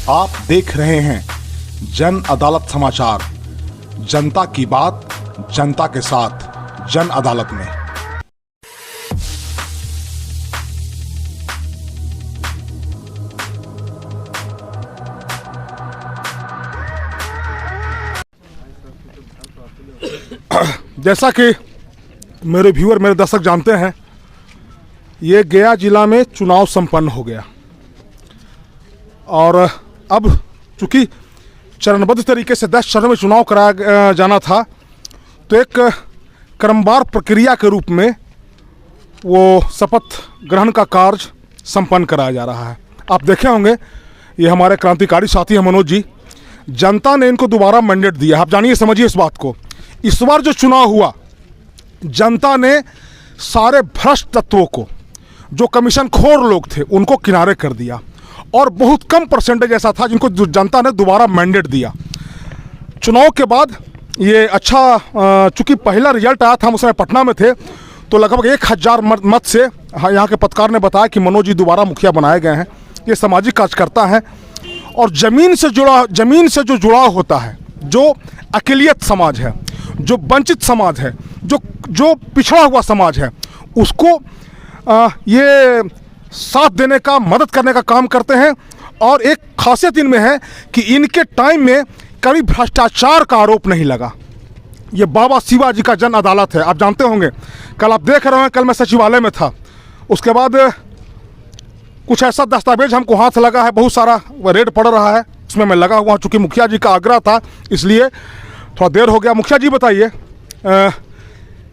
आप देख रहे हैं जन अदालत समाचार। जनता की बात जनता के साथ जन अदालत में। जैसा कि मेरे व्यूअर मेरे दर्शक जानते हैं, ये गया जिला में चुनाव संपन्न हो गया और अब चूंकि चरणबद्ध तरीके से 10 चरणों में चुनाव कराया जाना था, तो एक क्रमवार प्रक्रिया के रूप में वो शपथ ग्रहण का कार्य संपन्न कराया जा रहा है। आप देखे होंगे, ये हमारे क्रांतिकारी साथी हैं मनोज जी। जनता ने इनको दोबारा मैंडेट दिया। आप जानिए, समझिए इस बात को। इस बार जो चुनाव हुआ, जनता ने सारे भ्रष्ट तत्वों को, जो कमीशन खोर लोग थे, उनको किनारे कर दिया और बहुत कम परसेंटेज ऐसा था जिनको जनता ने दोबारा मैंडेट दिया। चुनाव के बाद ये अच्छा, चूंकि पहला रिजल्ट आया था, हम उस समय पटना में थे, तो लगभग 1000 मत से यहाँ के पत्रकार ने बताया कि मनोज जी दोबारा मुखिया बनाए गए हैं। ये सामाजिक कार्यकर्ता हैं और ज़मीन से जो जुड़ाव होता है, जो अकेलियत समाज है, जो वंचित समाज है, जो पिछड़ा हुआ समाज है, उसको ये साथ देने का, मदद करने का काम करते हैं। और एक खासियत इनमें है कि इनके टाइम में कभी भ्रष्टाचार का आरोप नहीं लगा। ये बाबा शिवाजी का जन अदालत है। आप जानते होंगे, कल आप देख रहे हैं, कल मैं सचिवालय में था, उसके बाद कुछ ऐसा दस्तावेज हमको हाथ लगा है, बहुत सारा रेड पड़ रहा है, उसमें मैं लगा हुआ। चूँकि मुखिया जी का आग्रह था, इसलिए थोड़ा देर हो गया। मुखिया जी बताइए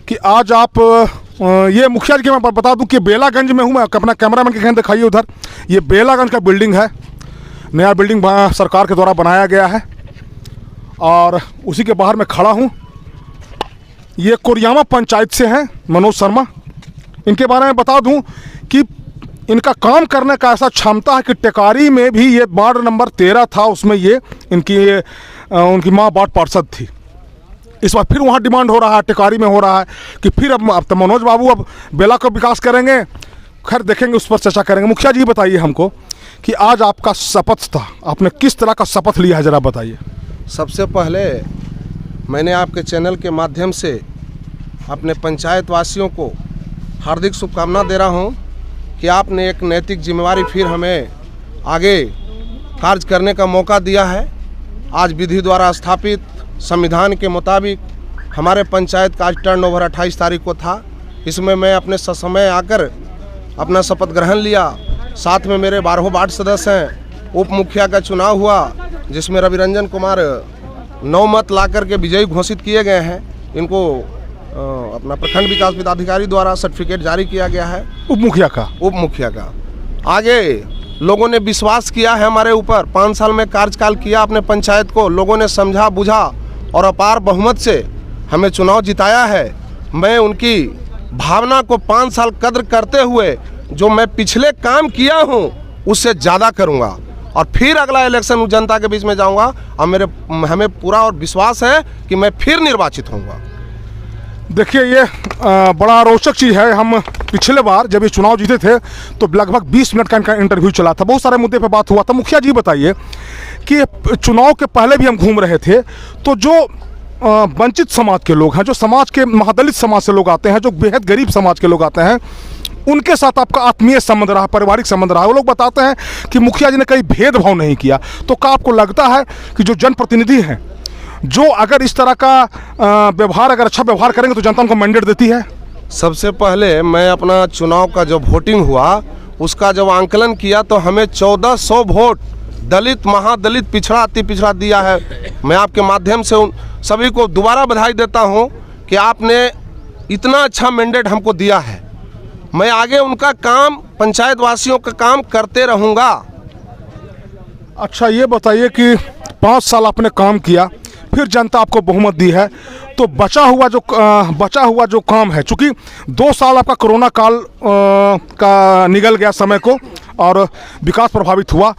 कि आज आप ये मुखिया जी के मैं बता दूं कि बेलागंज में हूँ मैं। अपना कैमरामैन के कहीं दिखाइए उधर। ये बेलागंज का बिल्डिंग है, नया बिल्डिंग सरकार के द्वारा बनाया गया है और उसी के बाहर मैं खड़ा हूँ। ये कोरियामा पंचायत से हैं मनोज शर्मा। इनके बारे में बता दूं कि इनका काम करने का ऐसा क्षमता है कि टेकारी में भी ये वार्ड नंबर 13 था, उसमें ये उनकी माँ वार्ड पार्षद थी। इस बार फिर वहाँ डिमांड हो रहा है, टेकारी में हो रहा है कि फिर अब तो मनोज बाबू अब बेला का विकास करेंगे। खैर देखेंगे, उस पर चर्चा करेंगे। मुखिया जी बताइए हमको कि आज आपका शपथ था, आपने किस तरह का शपथ लिया है, ज़रा बताइए। सबसे पहले मैंने आपके चैनल के माध्यम से अपने पंचायत वासियों को हार्दिक शुभकामना दे रहा हूं कि आपने एक नैतिक जिम्मेवारी फिर हमें आगे कार्य करने का मौका दिया है। आज विधि द्वारा स्थापित संविधान के मुताबिक हमारे पंचायत का आज टर्नओवर 28 तारीख को था। इसमें मैं अपने ससमय आकर अपना शपथ ग्रहण लिया। साथ में मेरे 12 वार्ड सदस्य हैं। उप मुखिया का चुनाव हुआ, जिसमें रविरंजन कुमार 9 मत ला करके विजयी घोषित किए गए हैं। इनको अपना प्रखंड विकास पदाधिकारी द्वारा सर्टिफिकेट जारी किया गया है। उप मुखिया का आगे लोगों ने विश्वास किया है हमारे ऊपर। 5 साल में कार्यकाल किया अपने पंचायत को, लोगों ने समझा बुझा और अपार बहुमत से हमें चुनाव जिताया है। मैं उनकी भावना को 5 साल कद्र करते हुए जो मैं पिछले काम किया हूं उससे ज़्यादा करूंगा और फिर अगला इलेक्शन जनता के बीच में जाऊंगा और हमें पूरा और विश्वास है कि मैं फिर निर्वाचित होऊंगा। देखिए, ये बड़ा रोचक चीज़ है। हम पिछले बार जब ये चुनाव जीते थे तो लगभग 20 मिनट का इनका इंटरव्यू चला था, बहुत सारे मुद्दे पे बात हुआ था। मुखिया जी बताइए कि चुनाव के पहले भी हम घूम रहे थे, तो जो वंचित समाज के लोग हैं, जो समाज के महादलित समाज से लोग आते हैं, जो बेहद गरीब समाज के लोग आते हैं, उनके साथ आपका आत्मीय संबंध रहा, पारिवारिक संबंध रहा। वो लोग बताते हैं कि मुखिया जी ने कहीं भेदभाव नहीं किया। तो क्या आपको लगता है कि जो जनप्रतिनिधि हैं, जो अगर इस तरह का व्यवहार, अगर अच्छा व्यवहार करेंगे तो जनता उनको मैंडेट देती है? सबसे पहले मैं अपना चुनाव का जो वोटिंग हुआ उसका जब आंकलन किया तो हमें 1400 वोट दलित, महादलित, पिछड़ा, अति पिछड़ा दिया है। मैं आपके माध्यम से उन सभी को दोबारा बधाई देता हूं कि आपने इतना अच्छा मैंडेट हमको दिया है। मैं आगे उनका काम, पंचायत वासियों का काम करते रहूँगा। अच्छा, ये बताइए कि 5 साल आपने काम किया, फिर जनता आपको बहुमत दी है, तो बचा हुआ जो काम है, चूँकि 2 साल आपका कोरोना काल का निकल गया समय को और विकास प्रभावित हुआ,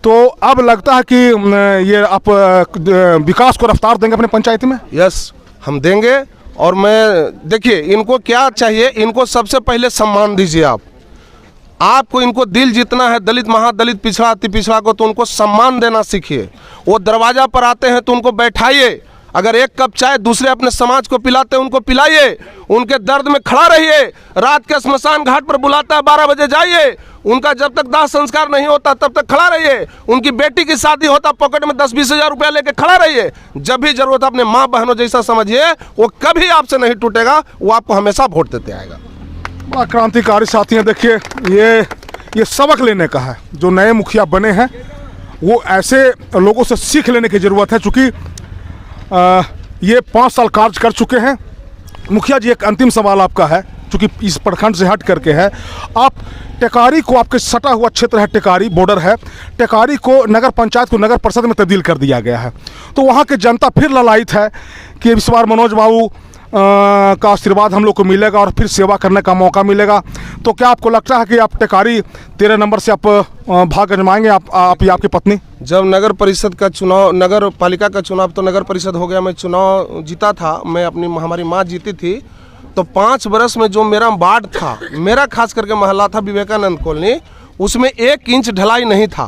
तो अब लगता है कि ये आप विकास को रफ्तार देंगे अपने पंचायत में? यस, हम देंगे। और मैं देखिए, इनको क्या चाहिए, इनको सबसे पहले सम्मान दीजिए आप। आपको इनको दिल जीतना है, दलित महादलित पिछड़ा अति पिछड़ा को, तो उनको सम्मान देना सीखिए। वो दरवाजा पर आते हैं तो उनको बैठाइए, अगर एक कप चाय दूसरे अपने समाज को पिलाते हैं उनको पिलाइए, उनके दर्द में खड़ा रहिए। रात के स्मशान घाट पर बुलाता है 12 बजे जाइए, उनका जब तक दाह संस्कार नहीं होता तब तक खड़ा रहिए। उनकी बेटी की शादी होता पॉकेट में 10-20 हज़ार रुपया लेके खड़ा रहिए। जब भी जरूरत अपने माँ बहनों जैसा समझिए, वो कभी आपसे नहीं टूटेगा, वो आपको हमेशा वोट देते आएगा। बड़ा क्रांतिकारी साथी हैं। देखिए ये सबक लेने का है, जो नए मुखिया बने हैं वो ऐसे लोगों से सीख लेने की ज़रूरत है। चूँकि ये 5 साल कार्य कर चुके हैं। मुखिया जी, एक अंतिम सवाल आपका है, चूँकि इस प्रखंड से हट करके है, आप टेकारी को, आपके सटा हुआ क्षेत्र है टेकारी, बॉर्डर है, टेकारी को नगर पंचायत को नगर परिषद में तब्दील कर दिया गया है, तो वहाँ की जनता फिर ललायित है कि इस बार मनोज बाबू का आशीर्वाद हम लोग को मिलेगा और फिर सेवा करने का मौका मिलेगा। तो क्या आपको लगता है कि आप टेकारी 13 नंबर से आप भाग अजमाएंगे, आप या आपकी पत्नी? जब नगर परिषद का चुनाव, नगर पालिका का चुनाव तो नगर परिषद हो गया, मैं चुनाव जीता था, मैं अपनी हमारी माँ जीती थी, तो 5 बरस में जो मेरा वार्ड था, मेरा खास करके मोहल्ला था विवेकानंद कॉलोनी, उसमें 1 इंच ढलाई नहीं था।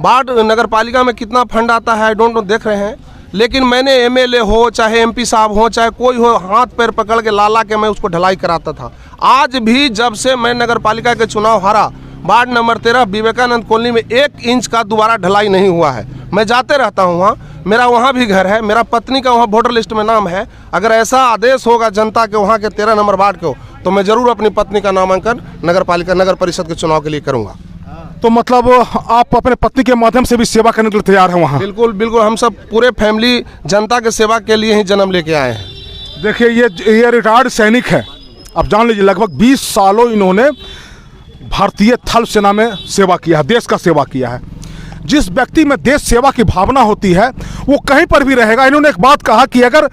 वार्ड नगर पालिका में कितना फंड आता है आई डोंट नो, देख रहे हैं, लेकिन मैंने एमएलए हो चाहे एमपी साहब हो चाहे कोई हो, हाथ पैर पकड़ के ला के मैं उसको ढलाई कराता था। आज भी जब से मैं नगर पालिका के चुनाव हारा, वार्ड नंबर 13 विवेकानंद कॉलोनी में 1 इंच का दोबारा ढलाई नहीं हुआ है। मैं जाते रहता हूँ वहाँ, मेरा वहाँ भी घर है, मेरा पत्नी का वहाँ वोटर लिस्ट में नाम है। अगर ऐसा आदेश होगा जनता के वहाँ के 13 नंबर वार्ड को, तो मैं ज़रूर अपनी पत्नी का नामांकन नगर परिषद के चुनाव के लिए करूँगा। तो मतलब आप अपने पत्नी के माध्यम से भी सेवा करने के लिए तैयार हैं वहाँ? बिल्कुल बिल्कुल, हम सब पूरे फैमिली जनता के सेवा के लिए ही जन्म लेके आए हैं। देखिए ये रिटायर्ड सैनिक है, आप जान लीजिए, लगभग 20 सालों इन्होंने भारतीय थल सेना में सेवा किया है, देश का सेवा किया है। जिस व्यक्ति में देश सेवा की भावना होती है वो कहीं पर भी रहेगा। इन्होंने एक बात कहा कि अगर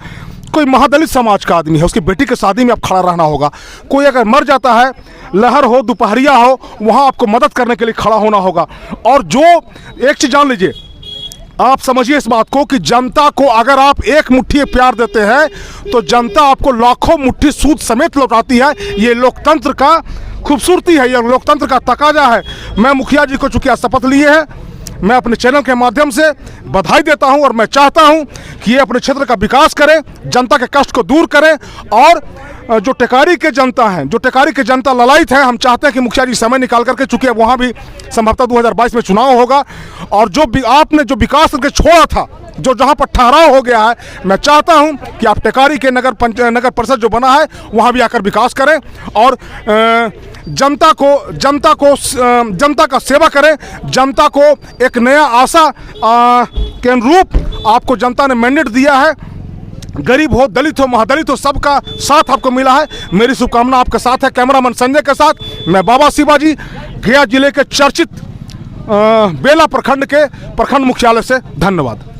कोई महादलित समाज का आदमी है, उसकी बेटी की शादी में आप खड़ा रहना होगा, कोई अगर मर जाता है, लहर हो दोपहरिया हो, वहाँ आपको मदद करने के लिए खड़ा होना होगा। और जो एक चीज़ जान लीजिए, आप समझिए इस बात को कि जनता को अगर आप एक मुट्ठी प्यार देते हैं तो जनता आपको लाखों मुट्ठी सूद समेत लौटाती है। ये लोकतंत्र का खूबसूरती है, ये लोकतंत्र का तकाजा है। मैं मुखिया जी को चूँकि शपथ लिए हैं, मैं अपने चैनल के माध्यम से बधाई देता हूं और मैं चाहता हूं कि ये अपने क्षेत्र का विकास करें, जनता के कष्ट को दूर करें। और जो टेकारी के जनता हैं, जो टेकारी के जनता ललायित है, हम चाहते हैं कि मुखिया जी समय निकाल करके, चूँकि अब वहाँ भी संभवतः 2022 में चुनाव होगा, और जो आपने जो विकास करके छोड़ा था, जो जहाँ पर ठहराव हो गया है, मैं चाहता हूं कि आप टेकारी के नगर परिषद जो बना है वहाँ भी आकर विकास करें और जनता का सेवा करें। जनता को एक नया आशा के अनुरूप आपको जनता ने मैंडेट दिया है। गरीब हो, दलित हो, महादलित हो, सबका साथ आपको मिला है। मेरी शुभकामना आपके साथ है। कैमरामैन संजय के साथ मैं बाबा शिवाजी, गया जिले के चर्चित बेला प्रखंड के प्रखंड मुख्यालय से। धन्यवाद।